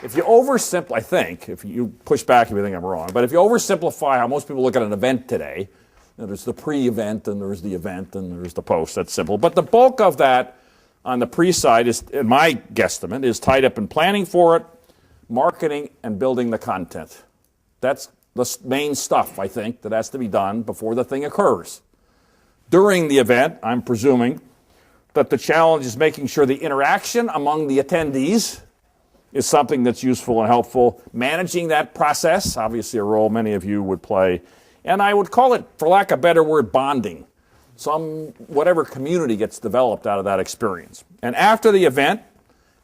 if you oversimplify, I think, if you push back if you think I'm wrong, but if you oversimplify how most people look at an event today, there's the pre-event and there's the event and there's the post, that's simple. But the bulk of that on the pre-side is, in my guesstimate, is tied up in planning for it, marketing, and building the content. That's the main stuff, I think, that has to be done before the thing occurs. During the event, I'm presuming that the challenge is making sure the interaction among the attendees is something that's useful and helpful. Managing that process, obviously a role many of you would play. And I would call it, for lack of a better word, bonding. Whatever community gets developed out of that experience. And after the event,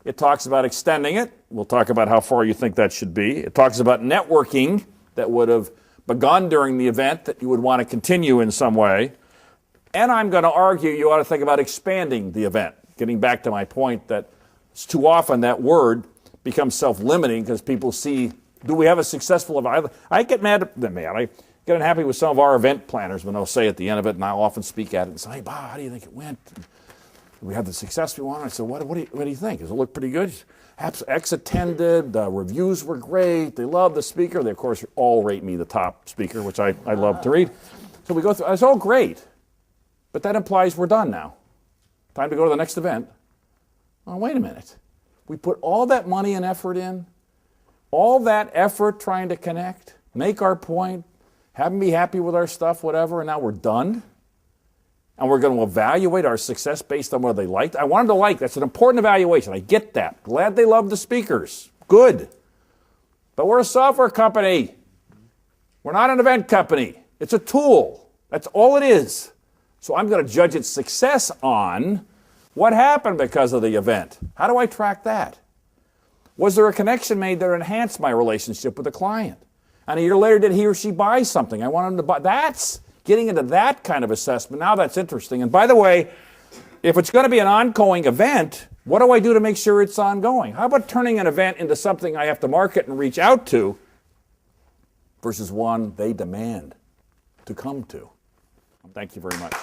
it talks about extending it. We'll talk about how far you think that should be. It talks about networking that would have begun during the event that you would want to continue in some way. And I'm going to argue you ought to think about expanding the event. Getting back to my point that it's too often that word becomes self-limiting because people see, do we have a successful event? I get I get unhappy with some of our event planners when they'll say at the end of it, and I'll often speak at it and say, hey, Bob, how do you think it went? We had the success we wanted. I said, what do you think? Does it look pretty good? X attended, reviews were great, they loved the speaker. They, of course, all rate me the top speaker, which I love to read. So we go through, it's all great, but that implies we're done now. Time to go to the next event. Oh, wait a minute. We put all that money and effort in, all that effort trying to connect, make our point, have them be happy with our stuff, whatever, and now we're done. And we're going to evaluate our success based on what they liked. I want them to like. That's an important evaluation. I get that. Glad they love the speakers. Good. But we're a software company. We're not an event company. It's a tool. That's all it is. So I'm going to judge its success on what happened because of the event. How do I track that? Was there a connection made that enhanced my relationship with the client? And a year later, did he or she buy something? I want them to buy. That's getting into that kind of assessment. Now that's interesting. And by the way, if it's going to be an ongoing event, what do I do to make sure it's ongoing? How about turning an event into something I have to market and reach out to versus one they demand to come to? Thank you very much.